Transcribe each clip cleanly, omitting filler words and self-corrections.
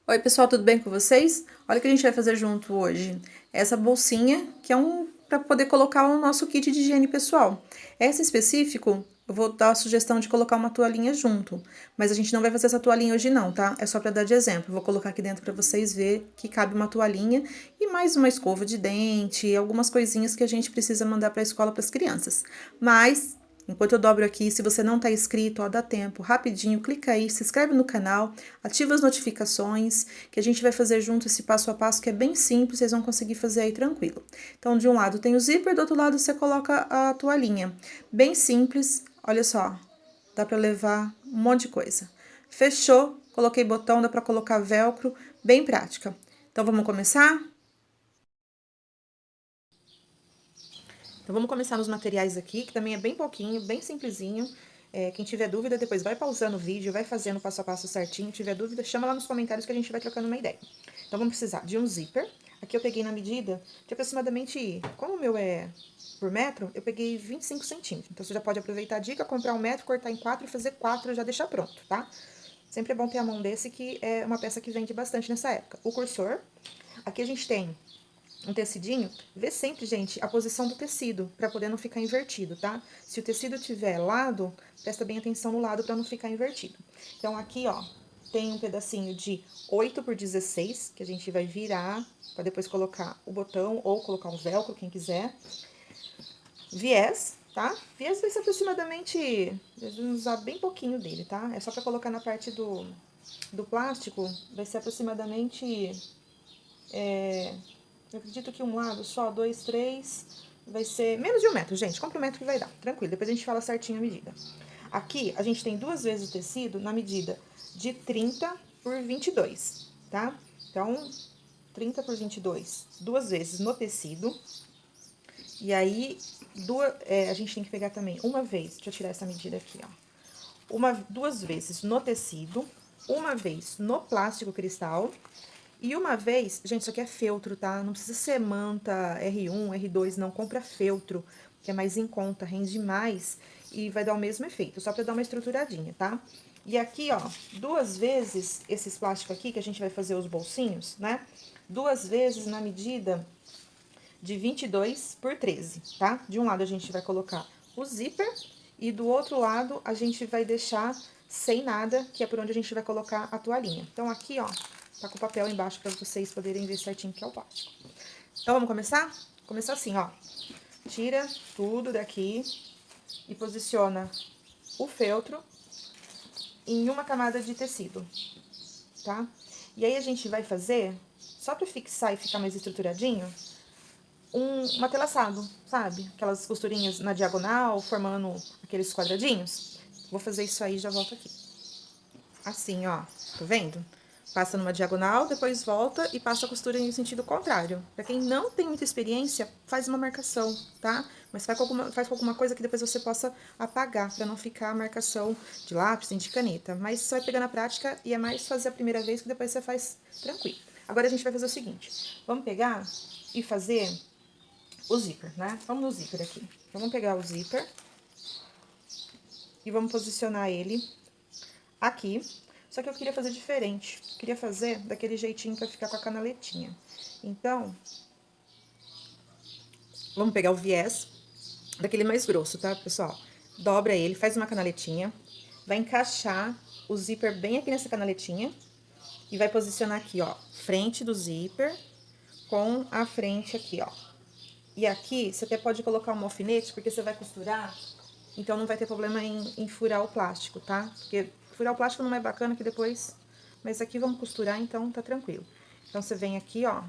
Oi, pessoal, tudo bem com vocês? Olha o que a gente vai fazer junto hoje. Essa bolsinha, que é para poder colocar o nosso kit de higiene pessoal. Essa em específico, eu vou dar a sugestão de colocar uma toalhinha junto, mas a gente não vai fazer essa toalhinha hoje não, tá? É só para dar de exemplo. Eu vou colocar aqui dentro para vocês verem que cabe uma toalhinha e mais uma escova de dente, algumas coisinhas que a gente precisa mandar para a escola para as crianças. Mas enquanto eu dobro aqui, se você não está inscrito, ó, dá tempo, rapidinho, clica aí, se inscreve no canal, ativa as notificações, que a gente vai fazer junto esse passo a passo que é bem simples, vocês vão conseguir fazer aí tranquilo. Então, de um lado tem o zíper, do outro lado você coloca a toalhinha. Bem simples, olha só, dá para levar um monte de coisa. Fechou, coloquei botão, dá para colocar velcro, bem prática. Então, vamos começar? Então, vamos começar nos materiais aqui, que também é bem pouquinho, bem simplesinho. Quem tiver dúvida, depois vai pausando o vídeo, vai fazendo passo a passo certinho. Tiver dúvida, chama lá nos comentários que a gente vai trocando uma ideia. Então, vamos precisar de um zíper. Aqui eu peguei na medida de aproximadamente, como o meu é por metro, eu peguei 25 centímetros. Então, você já pode aproveitar a dica, comprar um metro, cortar em 4 e fazer 4 e já deixar pronto, tá? Sempre é bom ter a mão desse, que é uma peça que vende bastante nessa época. O cursor. Aqui a gente tem um tecidinho, vê sempre, gente, a posição do tecido, para poder não ficar invertido, tá? Se o tecido tiver lado, presta bem atenção no lado para não ficar invertido. Então, aqui, ó, tem um pedacinho de 8 por 16, que a gente vai virar, para depois colocar o botão, ou colocar um velcro, quem quiser. Viés, tá? Viés vai ser aproximadamente, vamos usar bem pouquinho dele, tá? É só para colocar na parte do plástico, vai ser aproximadamente... eu acredito que um lado só, dois, três, vai ser menos de 1 metro, gente. Compra 1 metro que vai dar, tranquilo. Depois a gente fala certinho a medida. Aqui, a gente tem 2 vezes o tecido na medida de 30 por 22, tá? Então, 30 por 22, 2 vezes no tecido. E aí, a gente tem que pegar também uma vez, deixa eu tirar essa medida aqui, ó. 2 vezes no tecido, uma vez no plástico cristal. E uma vez, gente, isso aqui é feltro, tá? Não precisa ser manta R1, R2, não. Compra feltro, que é mais em conta, rende mais e vai dar o mesmo efeito, só pra dar uma estruturadinha, tá? E aqui, ó, 2 vezes esses plásticos aqui, que a gente vai fazer os bolsinhos, né? 2 vezes na medida de 22 por 13, tá? De um lado a gente vai colocar o zíper e do outro lado a gente vai deixar sem nada, que é por onde a gente vai colocar a toalhinha. Então, aqui, ó, tá com o papel embaixo para vocês poderem ver certinho que é o plástico. Então, vamos começar? Começar assim, ó. Tira tudo daqui e posiciona o feltro em uma camada de tecido, tá? E aí, a gente vai fazer, só para fixar e ficar mais estruturadinho, um matelaçado, sabe? Aquelas costurinhas na diagonal, formando aqueles quadradinhos. Vou fazer isso aí e já volto aqui. Assim, ó, tá vendo? Passa numa diagonal, depois volta e passa a costura em sentido contrário. Pra quem não tem muita experiência, faz uma marcação, tá? Mas faz com alguma coisa que depois você possa apagar, pra não ficar a marcação de lápis nem de caneta. Mas você vai pegar na prática e é mais fazer a primeira vez que depois você faz tranquilo. Agora a gente vai fazer o seguinte, vamos pegar e fazer o zíper, né? Vamos no zíper aqui. Então, vamos pegar o zíper e vamos posicionar ele aqui. Só que eu queria fazer diferente. Queria fazer daquele jeitinho pra ficar com a canaletinha. Então, vamos pegar o viés daquele mais grosso, tá, pessoal? Dobra ele, faz uma canaletinha. Vai encaixar o zíper bem aqui nessa canaletinha. E vai posicionar aqui, ó, frente do zíper com a frente aqui, ó. E aqui, você até pode colocar um alfinete, porque você vai costurar, então não vai ter problema em furar o plástico, tá? Porque furar o plástico não é bacana que depois... Mas aqui vamos costurar, então tá tranquilo. Então, você vem aqui, ó,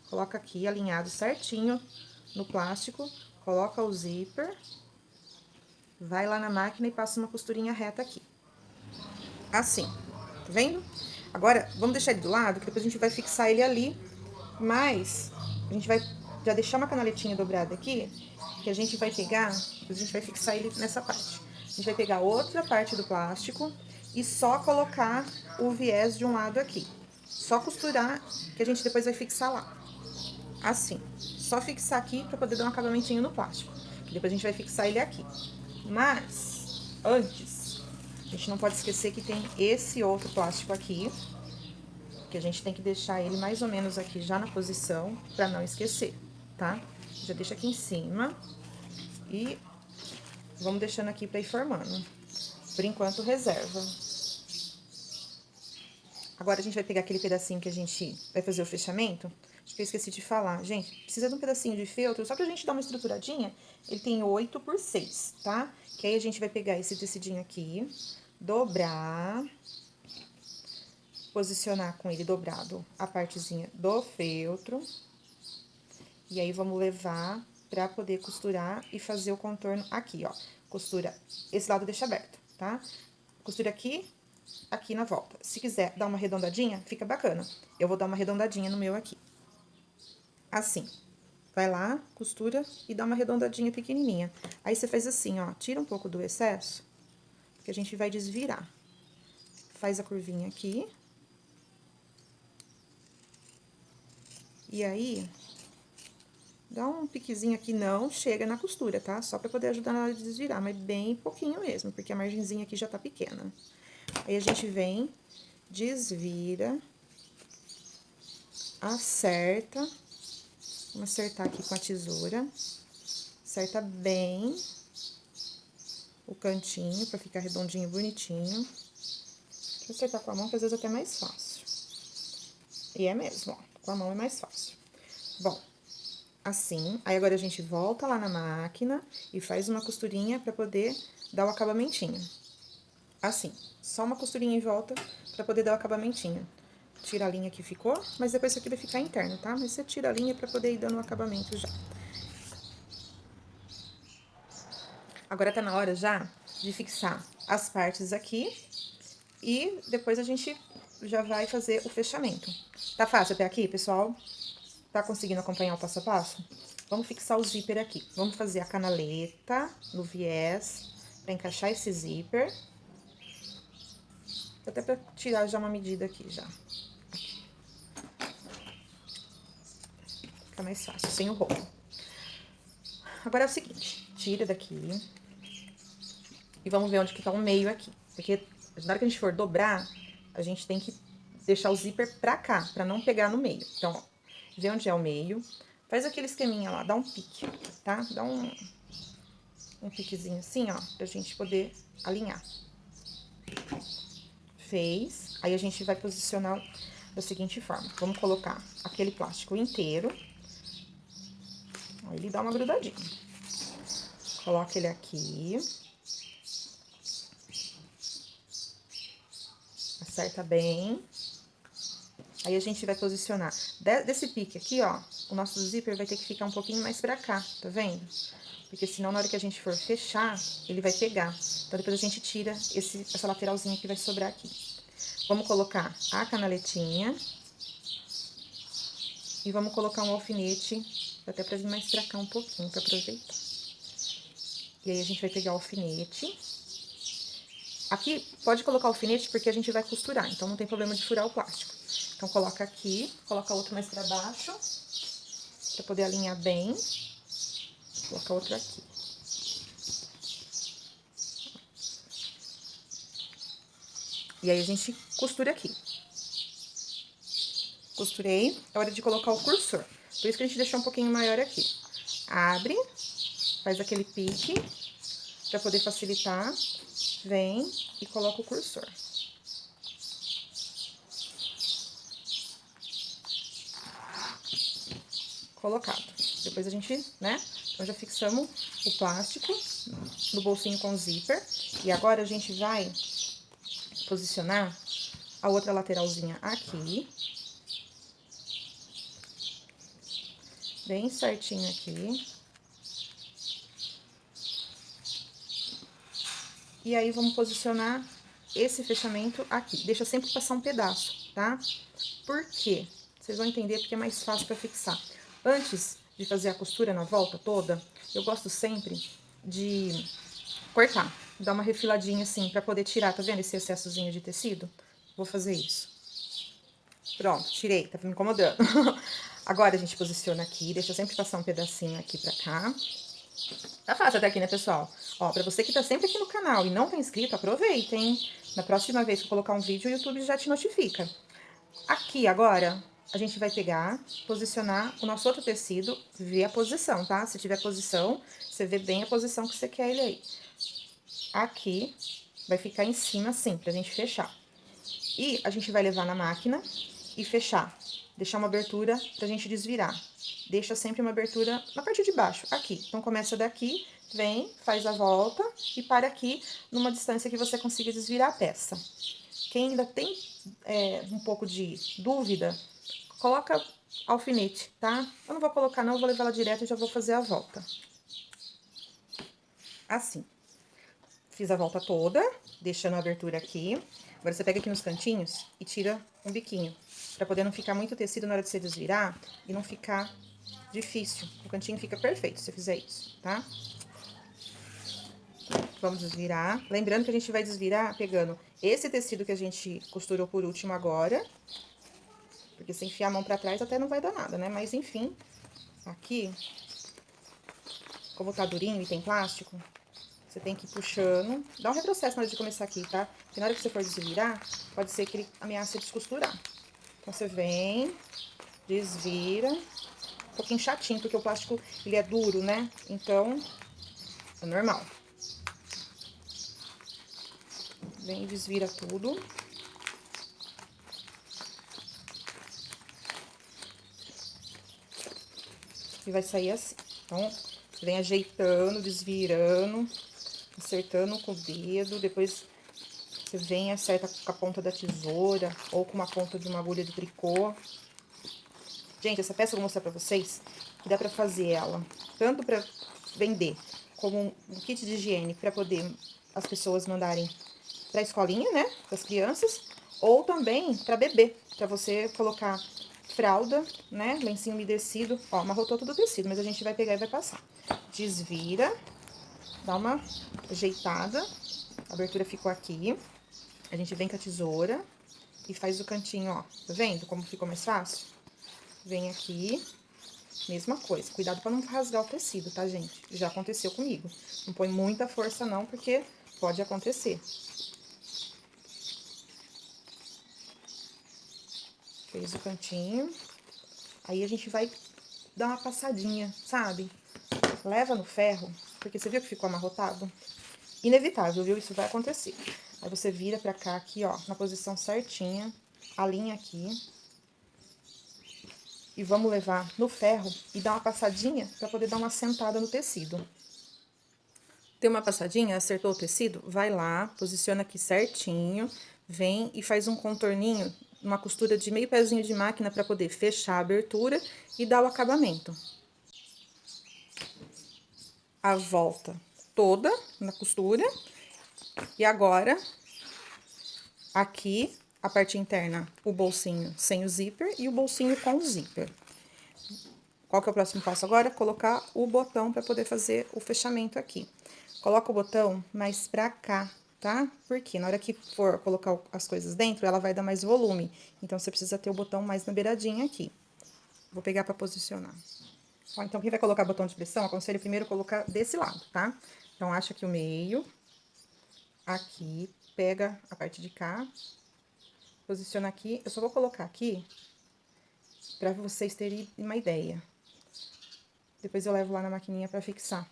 coloca aqui alinhado certinho no plástico, coloca o zíper, vai lá na máquina e passa uma costurinha reta aqui. Assim, tá vendo? Agora, vamos deixar ele do lado, que depois a gente vai fixar ele ali, mas a gente vai já deixar uma canaletinha dobrada aqui, que a gente vai pegar, a gente vai fixar ele nessa parte. A gente vai pegar outra parte do plástico e só colocar o viés de um lado aqui. Só costurar, que a gente depois vai fixar lá. Assim, só fixar aqui pra poder dar um acabamentinho no plástico. Que depois a gente vai fixar ele aqui. Mas, antes, a gente não pode esquecer que tem esse outro plástico aqui, porque a gente tem que deixar ele mais ou menos aqui já na posição, pra não esquecer, tá? Já deixa aqui em cima e vamos deixando aqui pra ir formando. Por enquanto, reserva. Agora, a gente vai pegar aquele pedacinho que a gente vai fazer o fechamento. Acho que eu esqueci de falar. Gente, precisa de um pedacinho de feltro, só pra gente dar uma estruturadinha. Ele tem 8 por 6, tá? Que aí a gente vai pegar esse tecidinho aqui, dobrar, posicionar com ele dobrado a partezinha do feltro. E aí, vamos levar pra poder costurar e fazer o contorno aqui, ó. Costura esse lado, deixa aberto, tá? Costura aqui, aqui na volta. Se quiser dar uma arredondadinha, fica bacana. Eu vou dar uma arredondadinha no meu aqui. Assim. Vai lá, costura e dá uma arredondadinha pequenininha. Aí, você faz assim, ó, tira um pouco do excesso, que a gente vai desvirar. Faz a curvinha aqui. E aí, dá um piquezinho aqui, não chega na costura, tá? Só pra poder ajudar na hora de desvirar, mas bem pouquinho mesmo, porque a margenzinha aqui já tá pequena. Aí, a gente vem, desvira, acerta. Vamos acertar aqui com a tesoura. Acerta bem o cantinho pra ficar redondinho, bonitinho. Deixa eu acertar com a mão, que às vezes até é mais fácil. E é mesmo, ó. Com a mão é mais fácil. Bom, assim. Aí, agora a gente volta lá na máquina e faz uma costurinha pra poder dar o acabamentinho. Assim. Só uma costurinha em volta pra poder dar o acabamentinho. Tira a linha que ficou, mas depois isso aqui vai ficar interno, tá? Mas você tira a linha pra poder ir dando o acabamento já. Agora tá na hora já de fixar as partes aqui e depois a gente já vai fazer o fechamento. Tá fácil até aqui, pessoal? Tá conseguindo acompanhar o passo a passo? Vamos fixar o zíper aqui. Vamos fazer a canaleta no viés pra encaixar esse zíper. Até pra tirar já uma medida aqui já. Fica mais fácil, sem o rolo. Agora é o seguinte, tira daqui e vamos ver onde que tá o meio aqui. Porque na hora que a gente for dobrar, a gente tem que deixar o zíper pra cá, pra não pegar no meio. Então, ó, vê onde é o meio, faz aquele esqueminha lá, dá um pique, tá? Dá um piquezinho assim, ó, pra gente poder alinhar. Fez, aí a gente vai posicionar da seguinte forma. Vamos colocar aquele plástico inteiro. Aí ele dá uma grudadinha. Coloca ele aqui. Acerta bem. Aí a gente vai posicionar. Desse pique aqui, ó, o nosso zíper vai ter que ficar um pouquinho mais pra cá, tá vendo? Porque senão na hora que a gente for fechar, ele vai pegar. Então depois a gente tira essa lateralzinha que vai sobrar aqui. Vamos colocar a canaletinha. E vamos colocar um alfinete, até pra vir mais pra cá um pouquinho, pra aproveitar. E aí, a gente vai pegar o alfinete. Aqui, pode colocar o alfinete porque a gente vai costurar, então não tem problema de furar o plástico. Então, coloca aqui, coloca outro mais pra baixo, pra poder alinhar bem. Coloca outro aqui. E aí, a gente costura aqui. Costurei, é hora de colocar o cursor. Por isso que a gente deixou um pouquinho maior aqui. Abre, faz aquele pique, pra poder facilitar. Vem e coloca o cursor. Colocado. Depois a gente, né? Então, já fixamos o plástico no bolsinho com zíper. E agora, a gente vai posicionar a outra lateralzinha aqui. Bem certinho aqui. E aí, vamos posicionar esse fechamento aqui. Deixa sempre passar um pedaço, tá? Por quê? Vocês vão entender porque é mais fácil pra fixar. Antes de fazer a costura na volta toda, eu gosto sempre de cortar. Dar uma refiladinha assim, pra poder tirar, tá vendo esse excessozinho de tecido? Vou fazer isso. Pronto, tirei, tá me incomodando. Agora a gente posiciona aqui, deixa sempre passar um pedacinho aqui pra cá. Tá fácil até aqui, né, pessoal? Ó, pra você que tá sempre aqui no canal e não tá inscrito, aproveita, hein? Na próxima vez que eu colocar um vídeo, o YouTube já te notifica. Aqui agora, a gente vai pegar, posicionar o nosso outro tecido, ver a posição, tá? Se tiver posição, você vê bem a posição que você quer ele aí. Aqui, vai ficar em cima assim, pra gente fechar. E a gente vai levar na máquina e fechar. Deixar uma abertura pra gente desvirar. Deixa sempre uma abertura na parte de baixo, aqui. Então, começa daqui, vem, faz a volta e para aqui, numa distância que você consiga desvirar a peça. Quem ainda tem um pouco de dúvida, coloca alfinete, tá? Eu não vou colocar não, eu vou levar ela direto e já vou fazer a volta. Assim. Fiz a volta toda, deixando a abertura aqui. Agora, você pega aqui nos cantinhos e tira um biquinho, pra poder não ficar muito tecido na hora de você desvirar e não ficar difícil. O cantinho fica perfeito se você fizer isso, tá? Vamos desvirar. Lembrando que a gente vai desvirar pegando esse tecido que a gente costurou por último agora. Porque se enfiar a mão pra trás até não vai dar nada, né? Mas enfim, aqui, como tá durinho e tem plástico, você tem que ir puxando. Dá um retrocesso na hora de começar aqui, tá? Porque na hora que você for desvirar, pode ser que ele ameace descosturar. Então, você vem, desvira. Um pouquinho chatinho, porque o plástico, ele é duro, né? Então, é normal. Vem e desvira tudo. E vai sair assim. Então, você vem ajeitando, desvirando, acertando com o dedo. Depois, você vem e acerta com a ponta da tesoura ou com uma ponta de uma agulha de tricô. Gente, essa peça eu vou mostrar pra vocês que dá pra fazer ela tanto pra vender como um kit de higiene pra poder as pessoas mandarem pra escolinha, né, das crianças, ou também pra bebê, pra você colocar fralda, né, lencinho umedecido. Ó, amarrotou todo o tecido, mas a gente vai pegar e vai passar. Desvira, dá uma ajeitada, a abertura ficou aqui. A gente vem com a tesoura e faz o cantinho, ó, tá vendo como ficou mais fácil? Vem aqui, mesma coisa. Cuidado pra não rasgar o tecido, tá, gente? Já aconteceu comigo. Não põe muita força não, porque pode acontecer. Fez o cantinho. Aí a gente vai dar uma passadinha, sabe? Leva no ferro, porque você viu que ficou amarrotado? Inevitável, viu? Isso vai acontecer. Aí você vira pra cá aqui, ó, na posição certinha, alinha aqui. E vamos levar no ferro e dar uma passadinha pra poder dar uma assentada no tecido. Tem uma passadinha, acertou o tecido? Vai lá, posiciona aqui certinho, vem e faz um contorninho, uma costura de meio pezinho de máquina para poder fechar a abertura e dar o acabamento. A volta toda na costura. E agora, aqui, a parte interna, o bolsinho sem o zíper e o bolsinho com o zíper. Qual que é o próximo passo agora? Colocar o botão para poder fazer o fechamento aqui. Coloca o botão mais pra cá, tá? Porque na hora que for colocar as coisas dentro, ela vai dar mais volume. Então, você precisa ter o botão mais na beiradinha aqui. Vou pegar pra posicionar. Ó, então, quem vai colocar botão de pressão, aconselho primeiro colocar desse lado, tá? Então, acha aqui o meio. Aqui, pega a parte de cá. Posiciona aqui. Eu só vou colocar aqui pra vocês terem uma ideia. Depois eu levo lá na maquininha pra fixar.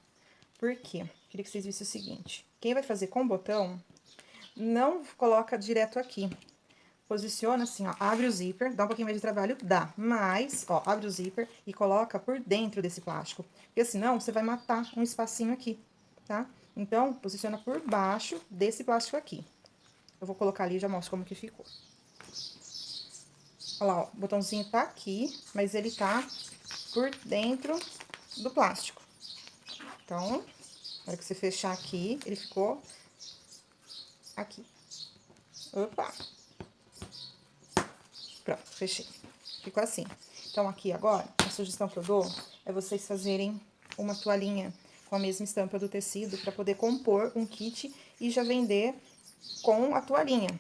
Por quê? Queria que vocês vissem o seguinte. Quem vai fazer com botão, não coloca direto aqui. Posiciona assim, ó, abre o zíper, dá um pouquinho mais de trabalho? Dá. Mas, ó, abre o zíper e coloca por dentro desse plástico. Porque senão, você vai matar um espacinho aqui, tá? Então, posiciona por baixo desse plástico aqui. Eu vou colocar ali e já mostro como que ficou. Olha lá, ó, o botãozinho tá aqui, mas ele tá por dentro do plástico. Então, na hora que você fechar aqui, ele ficou aqui. Opa! Pronto, fechei. Ficou assim. Então, aqui agora, a sugestão que eu dou é vocês fazerem uma toalhinha com a mesma estampa do tecido para poder compor um kit e já vender com a toalhinha.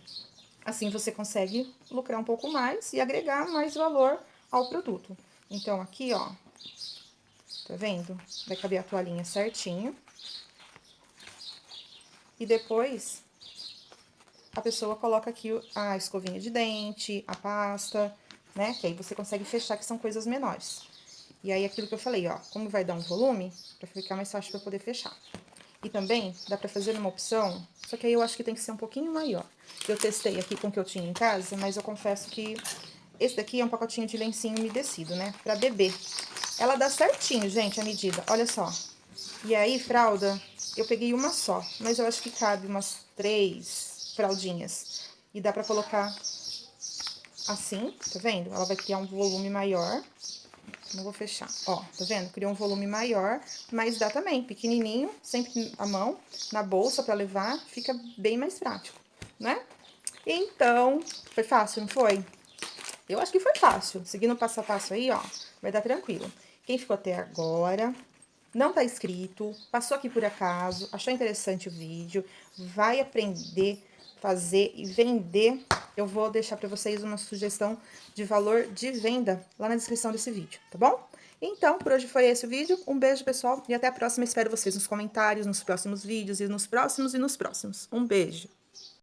Assim, você consegue lucrar um pouco mais e agregar mais valor ao produto. Então, aqui, ó, tá vendo? Vai caber a toalhinha certinho. E depois, a pessoa coloca aqui a escovinha de dente, a pasta, né? Que aí você consegue fechar, que são coisas menores. E aí, aquilo que eu falei, ó, como vai dar um volume, pra ficar mais fácil pra poder fechar. E também dá pra fazer numa opção, só que aí eu acho que tem que ser um pouquinho maior. Eu testei aqui com o que eu tinha em casa, mas eu confesso que esse daqui é um pacotinho de lencinho umedecido, né? Pra bebê. Ela dá certinho, gente, a medida, olha só. E aí, fralda, eu peguei uma só, mas eu acho que cabe umas 3 fraldinhas. E dá pra colocar assim, tá vendo? Ela vai criar um volume maior. Não vou fechar. Ó, tá vendo? Criou um volume maior, mas dá também, pequenininho, sempre à mão, na bolsa pra levar, fica bem mais prático, né? Então, foi fácil, não foi? Eu acho que foi fácil. Seguindo o passo a passo aí, ó, vai dar tranquilo. Quem ficou até agora, não tá inscrito, passou aqui por acaso, achou interessante o vídeo, vai aprender, fazer e vender. Eu vou deixar para vocês uma sugestão de valor de venda lá na descrição desse vídeo, tá bom? Então, por hoje foi esse o vídeo. Um beijo, pessoal, e até a próxima. Espero vocês nos comentários, nos próximos vídeos e nos próximos. Um beijo!